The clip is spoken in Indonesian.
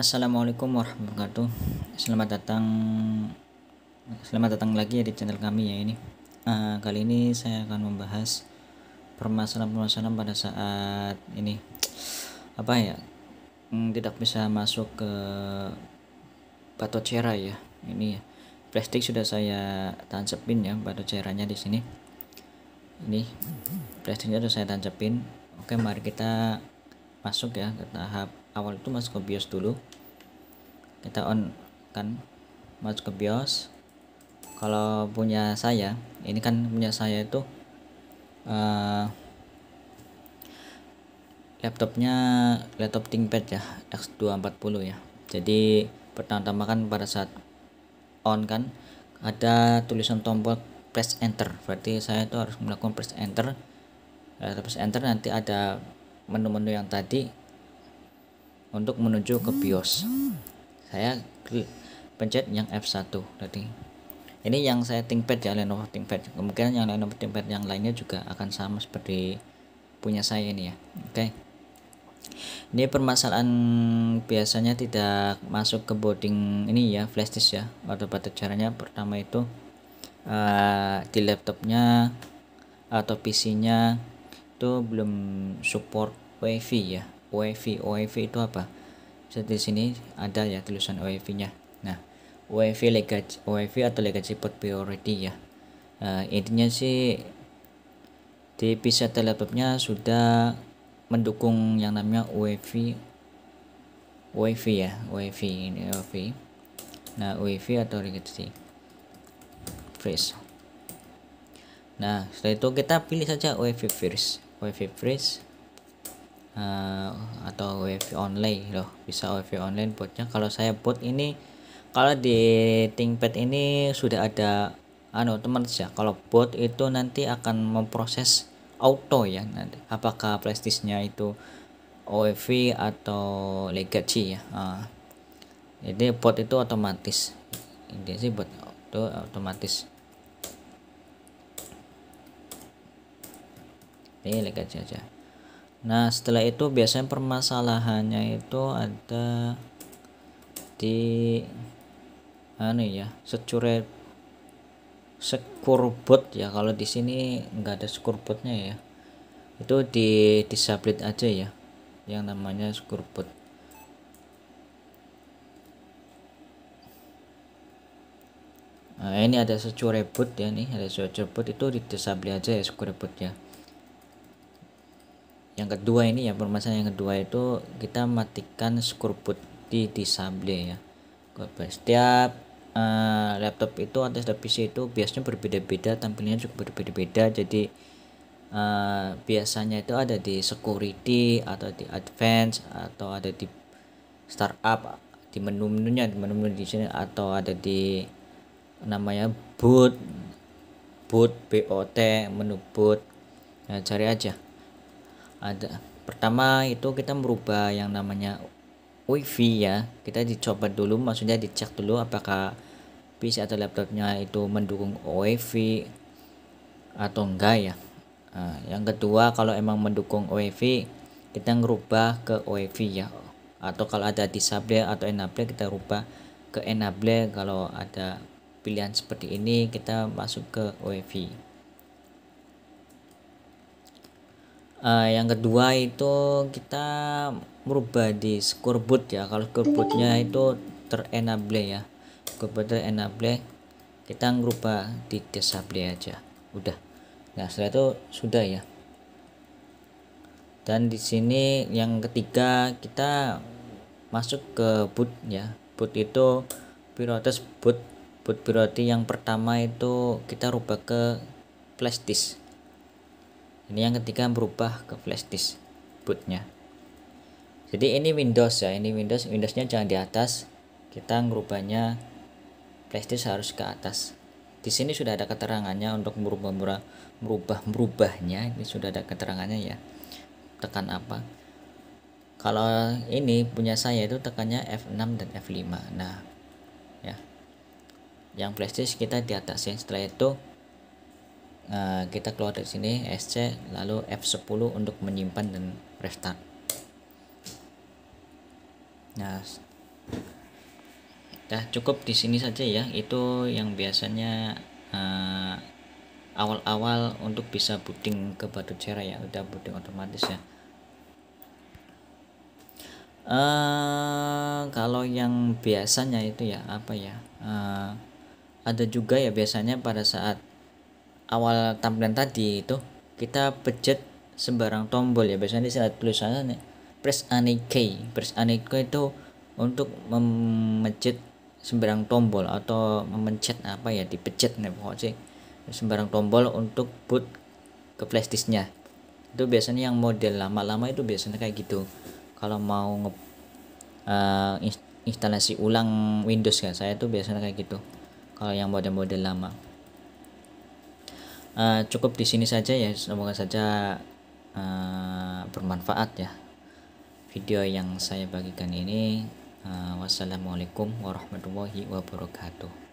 Assalamualaikum warahmatullahi wabarakatuh. Selamat datang, selamat datang lagi ya di channel kami ya ini. Kali ini saya akan membahas permasalahan-permasalahan pada saat ini apa ya, tidak bisa masuk ke bato cera ya. Ini ya, plastik sudah saya tancapin ya bato ceranya di sini. Ini plastiknya sudah saya tancapin. Oke, mari kita masuk ya ke tahap awal, itu masuk ke BIOS dulu. Kita on kan, masuk ke BIOS. Kalau punya saya, ini kan punya saya itu laptopnya laptop ThinkPad ya, X240 ya. Jadi pertama-tama kan pada saat on kan ada tulisan tombol press enter, berarti saya itu harus melakukan press enter. Press enter, nanti ada menu-menu yang tadi untuk menuju ke BIOS. Saya pencet yang F1 tadi. Ini yang saya ThinkPad ya, Lenovo ThinkPad. Kemungkinan yang Lenovo ThinkPad yang lainnya juga akan sama seperti punya saya ini ya. Oke. Ini permasalahan biasanya tidak masuk ke boarding ini ya, flash disk ya. Atau pada caranya pertama itu di laptopnya atau PC-nya itu belum support WiFi ya. WiFi itu apa? Di sini ada ya tulisan WiFi-nya. Nah, WiFi atau legacy port priority ya. Intinya sih di PC atau laptopnya sudah mendukung yang namanya WiFi ya, WiFi ini WiFi. Nah, WiFi atau legacy freeze. Nah, setelah itu kita pilih saja WiFi freeze atau WiFi online loh, bisa WiFi online botnya. Kalau saya bot ini, kalau di ThinkPad ini sudah ada teman ya. Kalau bot itu nanti akan memproses auto ya, nanti apakah flash disknya itu WiFi atau legacy ya. Jadi bot itu otomatis, ini sih bot itu otomatis. Ini legacy aja. Nah, setelah itu biasanya permasalahannya itu ada di secure boot ya. Kalau di sini enggak ada secure bootnya ya, itu di disable aja ya yang namanya secure boot. Nah, ini ada secure boot ya, nih ada secure boot, itu di disable aja ya secure boot ya. Yang kedua ini ya, permasalahan yang kedua itu kita matikan secure boot di disable ya. Setiap laptop itu atau setiap PC itu biasanya berbeda-beda, tampilannya juga berbeda-beda. Jadi biasanya itu ada di security atau di advance atau ada di startup, di menu-menunya, di menu di sini, atau ada di namanya boot BOT, menu boot. Nah, cari aja. Ada pertama itu kita merubah yang namanya WiFi ya. Kita dicoba dulu, maksudnya dicek dulu apakah PC atau laptopnya itu mendukung WiFi atau enggak ya. Yang kedua, kalau emang mendukung WiFi, kita ngerubah ke WiFi ya. Atau kalau ada disable atau enable, kita rubah ke enable. Kalau ada pilihan seperti ini, kita masuk ke WiFi. Yang kedua itu kita merubah di secure boot ya. Kalau secure bootnya itu terenable ya, secure boot terenable, kita ngerubah di disable aja, udah. Nah, setelah itu sudah ya. Dan di sini yang ketiga kita masuk ke boot ya. Boot itu prioritas boot priority yang pertama itu kita rubah ke flash disk. Ini yang ketiga berubah ke flash disk bootnya. Jadi ini Windows ya, ini Windowsnya jangan di atas, kita ngerubahnya flash disk harus ke atas. Di sini sudah ada keterangannya untuk merubahnya, ini sudah ada keterangannya ya. Tekan apa? Kalau ini punya saya itu tekannya F6 dan F5. Nah, ya. Yang flash disk kita di atas ya. Setelah itu kita keluar dari sini, SC, lalu F10 untuk menyimpan dan restart. Nah, Ya cukup di sini saja ya, itu yang biasanya awal-awal untuk bisa booting ke Badutshare ya, udah booting otomatis ya. Kalau yang biasanya itu ya apa ya, ada juga ya biasanya pada saat awal tampilan tadi itu kita pencet sembarang tombol ya, biasanya di sini tulisannya press any key. Press any key itu untuk memencet sembarang tombol atau memencet apa ya, dipencet nih pokoknya sembarang tombol untuk boot ke flashdisknya. Itu biasanya yang model lama-lama itu biasanya kayak gitu. Kalau mau instalasi ulang Windows ya, saya tuh biasanya kayak gitu kalau yang model-model lama. Cukup di sini saja ya, semoga saja bermanfaat ya video yang saya bagikan ini. Wassalamualaikum warahmatullahi wabarakatuh.